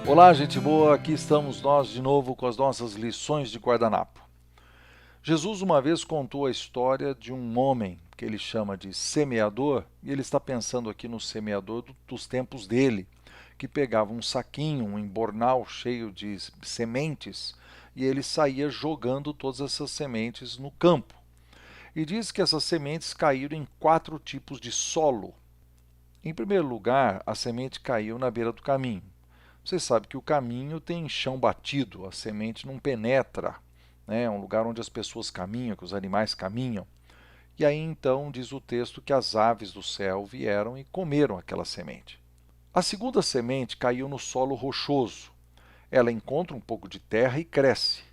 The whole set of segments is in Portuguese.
Olá, gente boa, aqui estamos nós de novo com as nossas lições de guardanapo. Jesus uma vez contou a história de um homem que ele chama de semeador, e ele está pensando aqui no semeador dos tempos dele, que pegava um saquinho, um embornal cheio de sementes, e ele saía jogando todas essas sementes no campo. E diz que essas sementes caíram em 4 tipos de solo. Em primeiro lugar, a semente caiu na beira do caminho. Você sabe que o caminho tem chão batido, a semente não penetra, né? É um lugar onde as pessoas caminham, que os animais caminham. E aí então diz o texto que as aves do céu vieram e comeram aquela semente. A segunda semente caiu no solo rochoso. Ela encontra um pouco de terra e cresce.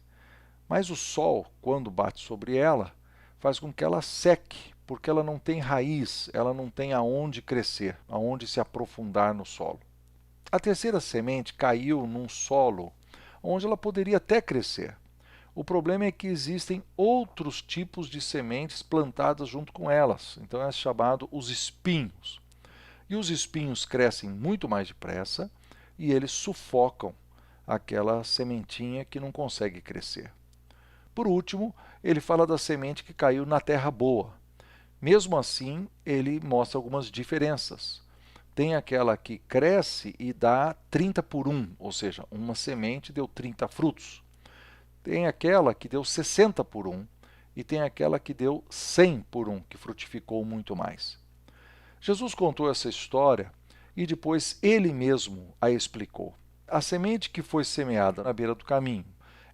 Mas o sol, quando bate sobre ela, faz com que ela seque, porque ela não tem raiz, ela não tem aonde crescer, aonde se aprofundar no solo. A terceira semente caiu num solo onde ela poderia até crescer. O problema é que existem outros tipos de sementes plantadas junto com elas, então é chamado os espinhos. E os espinhos crescem muito mais depressa e eles sufocam aquela sementinha que não consegue crescer. Por último, ele fala da semente que caiu na terra boa. Mesmo assim, ele mostra algumas diferenças. Tem aquela que cresce e dá 30 por 1, ou seja, uma semente deu 30 frutos. Tem aquela que deu 60 por 1 e tem aquela que deu 100 por 1, que frutificou muito mais. Jesus contou essa história e depois ele mesmo a explicou. A semente que foi semeada na beira do caminho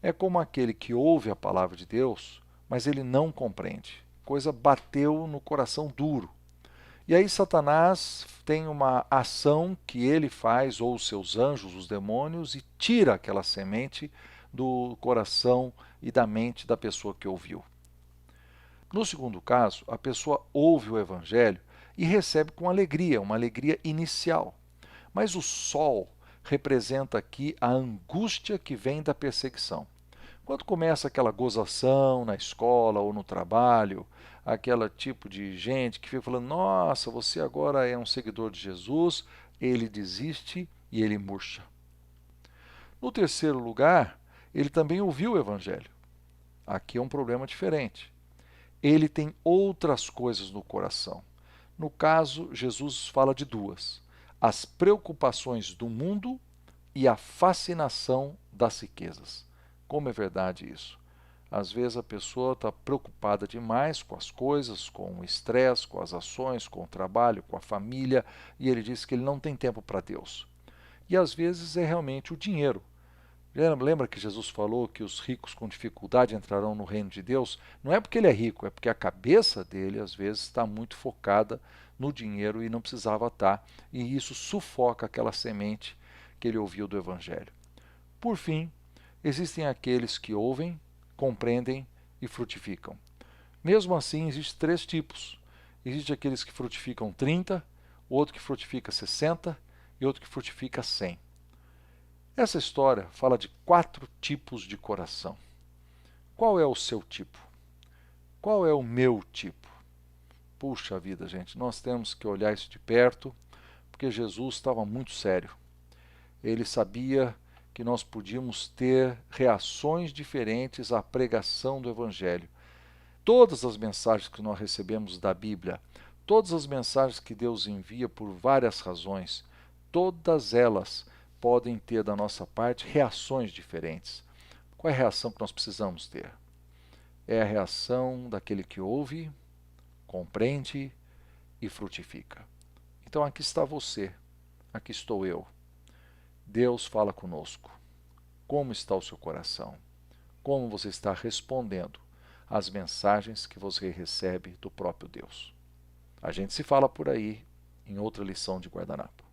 é como aquele que ouve a palavra de Deus, mas ele não compreende. Coisa bateu no coração duro. E aí Satanás tem uma ação que ele faz, ou os seus anjos, os demônios, e tira aquela semente do coração e da mente da pessoa que ouviu. No segundo caso, a pessoa ouve o evangelho e recebe com alegria, uma alegria inicial. Mas o sol representa aqui a angústia que vem da perseguição. Quando começa aquela gozação na escola ou no trabalho, aquele tipo de gente que fica falando, nossa, você agora é um seguidor de Jesus, ele desiste e ele murcha. No terceiro lugar, ele também ouviu o evangelho. Aqui é um problema diferente. Ele tem outras coisas no coração. No caso, Jesus fala de duas: as preocupações do mundo e a fascinação das riquezas. Como é verdade isso? Às vezes a pessoa está preocupada demais com as coisas, com o estresse, com as ações, com o trabalho, com a família, e ele diz que ele não tem tempo para Deus. E às vezes é realmente o dinheiro. Lembra que Jesus falou que os ricos com dificuldade entrarão no reino de Deus? Não é porque ele é rico, é porque a cabeça dele às vezes está muito focada no dinheiro e não precisava estar, e isso sufoca aquela semente que ele ouviu do Evangelho. Por fim, existem aqueles que ouvem, compreendem e frutificam. Mesmo assim, existem 3 tipos. Existe aqueles que frutificam 30, outro que frutifica 60 e outro que frutifica 100. Essa história fala de 4 tipos de coração. Qual é o seu tipo? Qual é o meu tipo? Puxa vida, gente, nós temos que olhar isso de perto, porque Jesus estava muito sério. Ele sabia que nós podíamos ter reações diferentes à pregação do Evangelho. Todas as mensagens que nós recebemos da Bíblia, todas as mensagens que Deus envia por várias razões, todas elas podem ter da nossa parte reações diferentes. Qual é a reação que nós precisamos ter? É a reação daquele que ouve, compreende e frutifica. Então aqui está você, aqui estou eu. Deus fala conosco. Como está o seu coração? Como você está respondendo às mensagens que você recebe do próprio Deus? A gente se fala por aí em outra lição de guardanapo.